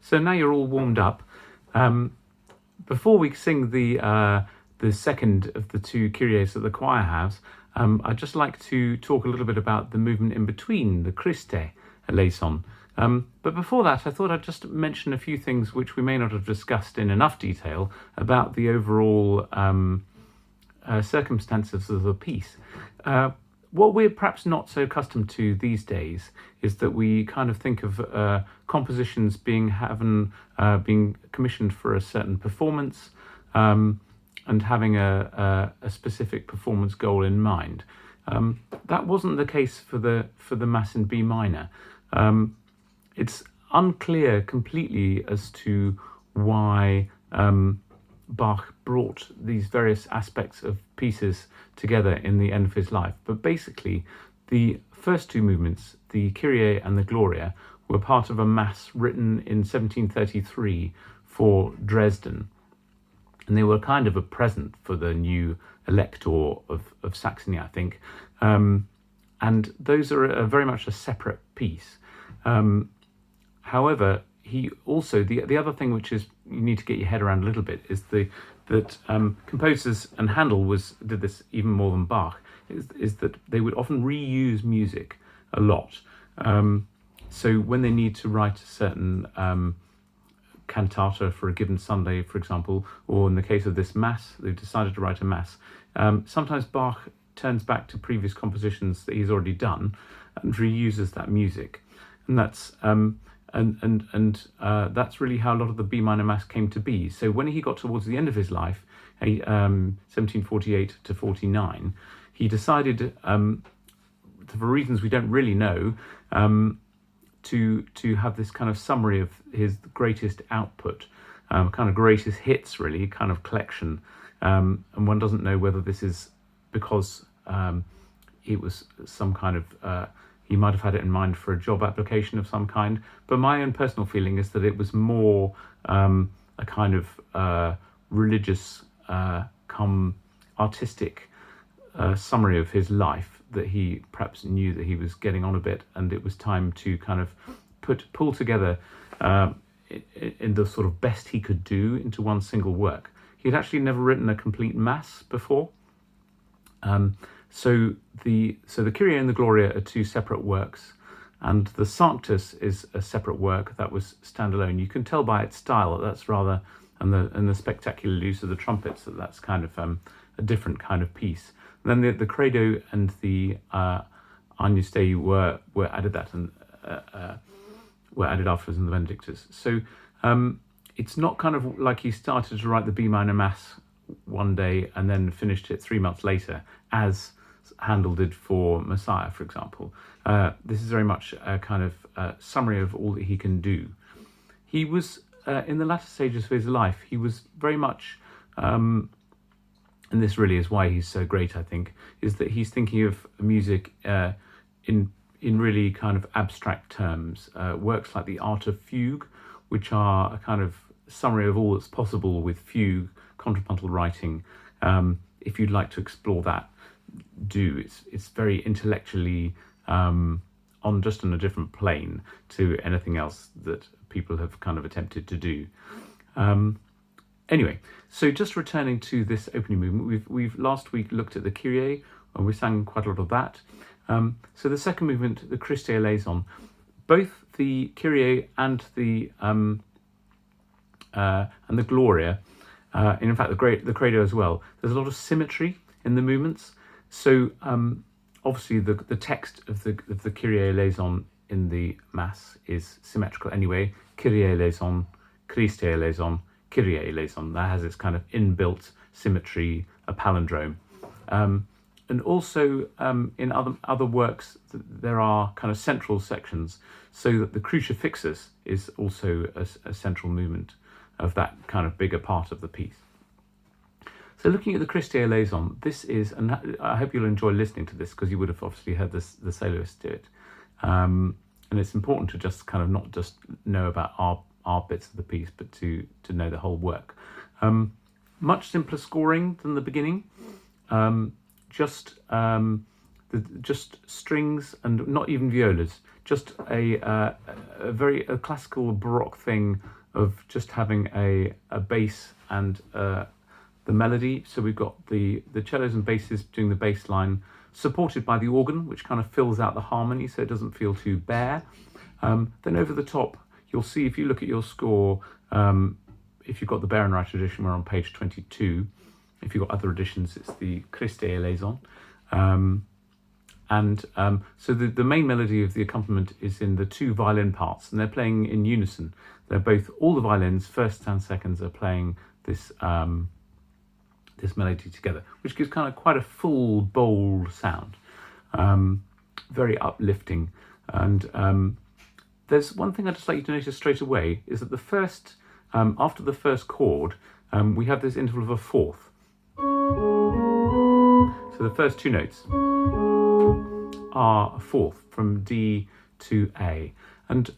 So now you're all warmed up. Before we sing the second of the two Kyries that the choir has, I'd just like to talk a little bit about the movement in between, the Christe, Eleison. But before that, I thought I'd just mention a few things which we may not have discussed in enough detail about the overall circumstances of the piece. What we're perhaps not so accustomed to these days is that we kind of think of compositions being commissioned for a certain performance and having a specific performance goal in mind. That wasn't the case for the Mass in B minor. It's unclear completely as to why Bach brought these various aspects of pieces together in the end of his life. But basically, the first two movements, the Kyrie and the Gloria, were part of a Mass written in 1733 for Dresden. And they were kind of a present for the new elector of Saxony, I think. And those are very much a separate piece. However, he also, the other thing which is you need to get your head around a little bit is that composers, and Handel did this even more than Bach, is that they would often reuse music a lot. So when they need to write a certain cantata for a given Sunday, for example, or in the case of this Mass, they've decided to write a Mass. Sometimes Bach turns back to previous compositions that he's already done and reuses that music, and that's that's really how a lot of the B minor Mass came to be. So when he got towards the end of his life, 1748 to 49, he decided, for reasons we don't really know, to have this kind of summary of his greatest output, kind of greatest hits, really, kind of collection. And one doesn't know whether this is because it was some kind of, he might have had it in mind for a job application of some kind. But my own personal feeling is that it was more a kind of religious, come artistic summary of his life, that he perhaps knew that he was getting on a bit, and it was time to kind of pull together in the sort of best he could do into one single work. He'd actually never written a complete Mass before. So the Kyrie and the Gloria are two separate works, and the Sanctus is a separate work that was standalone. You can tell by its style that's rather, and the spectacular use of the trumpets, that's kind of a different kind of piece. And then the Credo and the Agnus Dei were added that and were added afterwards in the Benedictus. So it's not kind of like he started to write the B minor Mass one day and then finished it 3 months later, as Handel did for Messiah, for example. This is very much a kind of summary of all that he can do. He was, in the latter stages of his life, he was very much, and this really is why he's so great, I think, is that he's thinking of music in really kind of abstract terms. Works like the Art of Fugue, which are a kind of summary of all that's possible with fugue, contrapuntal writing. If you'd like to explore that, do. It's very intellectually on a different plane to anything else that people have kind of attempted to do. Anyway, so just returning to this opening movement, we've last week looked at the Kyrie, and we sang quite a lot of that. So the second movement, the Christe Eleison, both the Kyrie and the Gloria, and in fact the Credo as well, there's a lot of symmetry in the movements. So obviously the text of the Kyrie Eleison in the Mass is symmetrical anyway. Kyrie Eleison, Christe Eleison, Kyrie Eleison. That has its kind of inbuilt symmetry, a palindrome. And also in other works, there are kind of central sections, so that the Crucifixus is also a central movement of that kind of bigger part of the piece. So looking at the Christe Eleison, this is, and I hope you'll enjoy listening to this, because you would have obviously heard the soloist do it. And it's important to just kind of not just know about our bits of the piece, but to know the whole work. Much simpler scoring than the beginning. The just strings and not even violas, just a classical baroque thing of just having a bass and the melody. So we've got the cellos and basses doing the bass line, supported by the organ, which kind of fills out the harmony so it doesn't feel too bare. Then over the top, you'll see, if you look at your score, if you've got the Bärenreich edition, we're on page 22. If you've got other editions, it's the Christe Eleison. So the main melody of the accompaniment is in the two violin parts, and they're playing in unison. They're both, all the violins, firsts and seconds, are playing this this melody together, which gives kind of quite a full, bold sound, very uplifting. And there's one thing I'd just like you to notice straight away, is that the first, after the first chord, we have this interval of a fourth. So the first two notes are a fourth, from D to A, and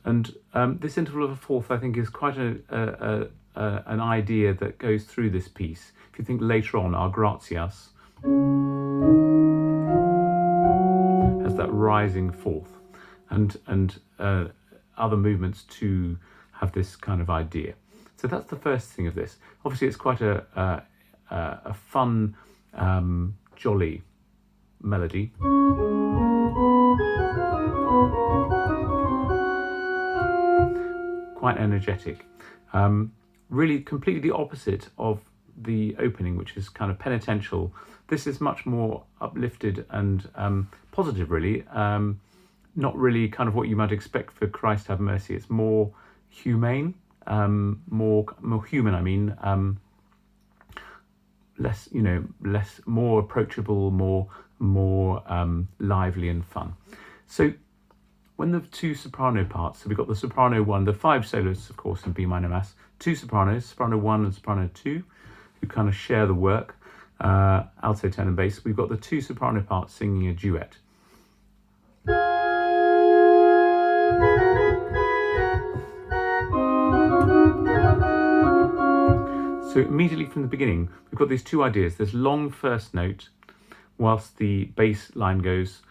this interval of a fourth, I think, is quite an idea that goes through this piece. If you think later on, our gratias has that rising fourth, and other movements to have this kind of idea. So that's the first thing of this. Obviously, it's quite a fun, jolly melody. Quite energetic. Really completely the opposite of the opening, which is kind of penitential. This is much more uplifted and positive, really. Not really kind of what you might expect for Christ have mercy. It's more humane, more human, I mean, less, more approachable, more lively and fun. So when the two soprano parts, so we've got the soprano one, the five soloists, of course, in B minor mass, two sopranos, soprano 1 and soprano 2, who kind of share the work, alto, tenor, and bass. We've got the two soprano parts singing a duet. So immediately from the beginning, we've got these two ideas. There's long first note, whilst the bass line goes.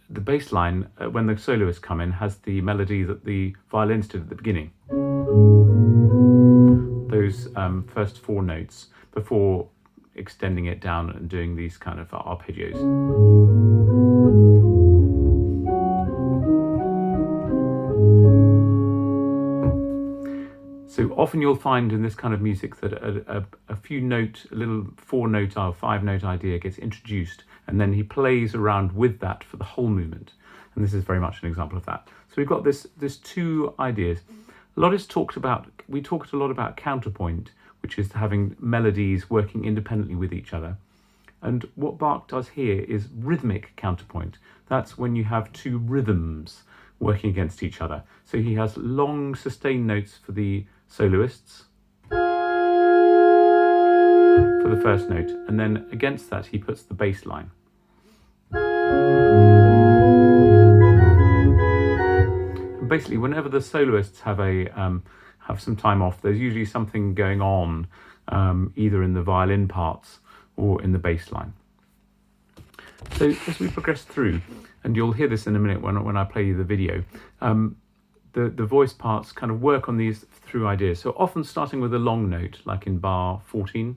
The bass line, when the soloists come in, has the melody that the violins did at the beginning. Those first four notes, before extending it down and doing these kind of arpeggios. So often you'll find in this kind of music that a few note, a little 4-note or 5-note idea gets introduced, and then he plays around with that for the whole movement. And this is very much an example of that. So we've got this two ideas. We talked a lot about counterpoint, which is having melodies working independently with each other. And what Bach does here is rhythmic counterpoint. That's when you have two rhythms working against each other. So he has long sustained notes for the soloists for the first note, and then against that he puts the bass line. And basically, whenever the soloists have some time off, there's usually something going on, either in the violin parts or in the bass line. So as we progress through, and you'll hear this in a minute when I play you the video, the voice parts kind of work on these through ideas. So often starting with a long note, like in bar 14.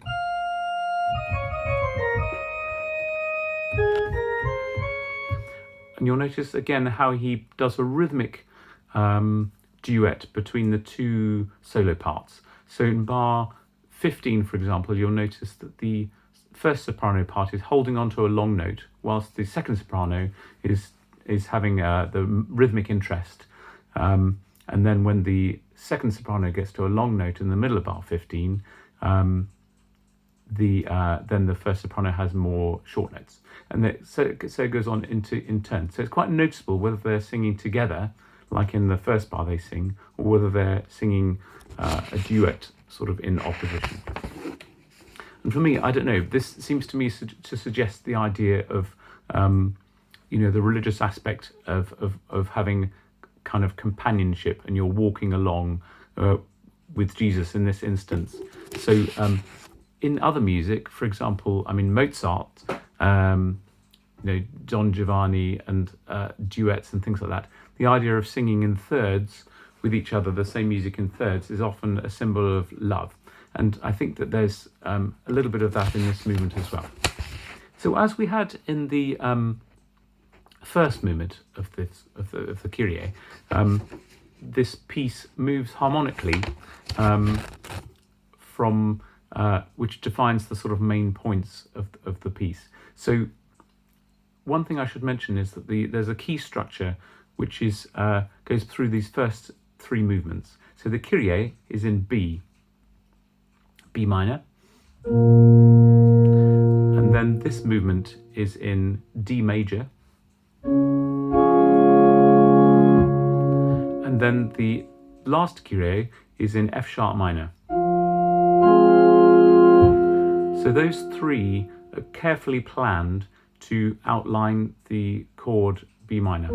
And you'll notice again how he does a rhythmic duet between the two solo parts. So in bar 15, for example, you'll notice that the first soprano part is holding on to a long note, whilst the second soprano is having the rhythmic interest. And then when the second soprano gets to a long note in the middle of bar 15, then the first soprano has more short notes. And so it goes on in turn. So it's quite noticeable whether they're singing together, like in the first bar they sing, or whether they're singing a duet sort of in opposition. And for me, I don't know, this seems to me to suggest the idea of, the religious aspect of having kind of companionship, and you're walking along with Jesus in this instance. So in other music, for example, Mozart Don Giovanni and duets and things like that. The idea of singing in thirds with each other, the same music in thirds, is often a symbol of love. And I think that there's a little bit of that in this movement as well. So as we had in the first movement of the Kyrie, this piece moves harmonically from which defines the sort of main points of the piece. So one thing I should mention is that there's a key structure which is goes through these first three movements. So the Kyrie is in B minor, and then this movement is in D major, and then the last Kyrie is in F sharp minor. So those three are carefully planned to outline the chord B minor,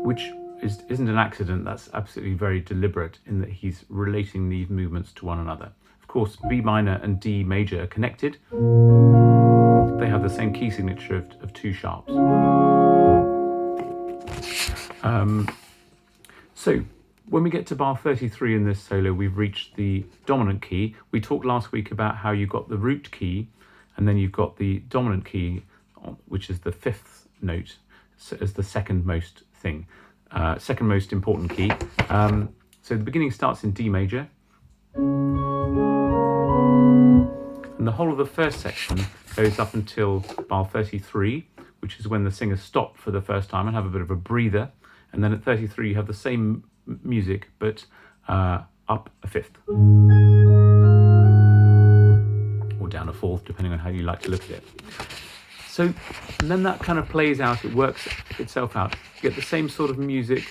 which isn't an accident. That's absolutely very deliberate in that he's relating these movements to one another. Of course, B minor and D major are connected. They have the same key signature of two sharps. So when we get to bar 33 in this solo, we've reached the dominant key. We talked last week about how you've got the root key, and then you've got the dominant key, which is the fifth note, as the second most thing. Second most important key. So the beginning starts in D major, and the whole of the first section goes up until bar 33, which is when the singers stop for the first time and have a bit of a breather, and then at 33 you have the same music but up a fifth or down a fourth, depending on how you like to look at it. So, and then that kind of plays out, it works itself out. You get the same sort of music,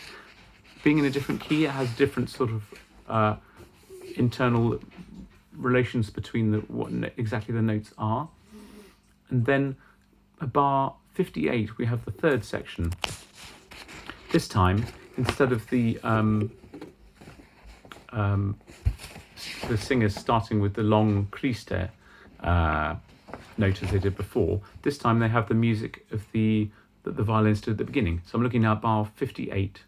being in a different key, it has different sort of internal relations between what exactly the notes are. And then at bar 58, we have the third section. This time, instead of the singers starting with the long Christe note as they did before, this time they have the music of that the violins did at the beginning. So I'm looking now at bar 58.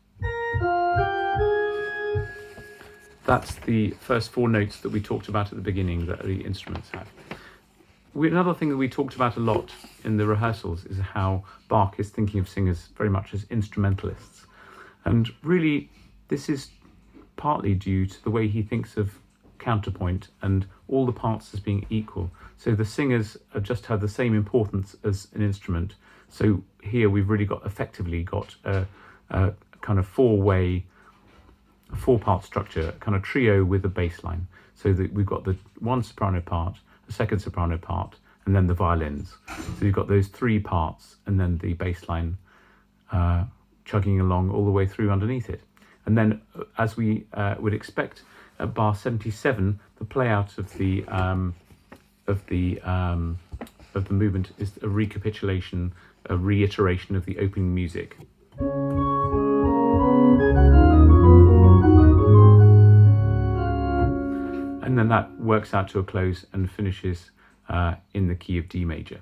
That's the first four notes that we talked about at the beginning that the instruments have. Another thing that we talked about a lot in the rehearsals is how Bach is thinking of singers very much as instrumentalists. And really, this is partly due to the way he thinks of counterpoint and all the parts as being equal. So the singers have just had the same importance as an instrument. So here we've really effectively got a kind of four-part structure, a kind of trio with a bass line. So that we've got the one soprano part, the second soprano part, and then the violins. So you've got those three parts, and then the bass line chugging along all the way through underneath it. And then, as we would expect, at bar 77, the play out of the movement is a recapitulation, a reiteration of the opening music. And then that works out to a close and finishes in the key of D major.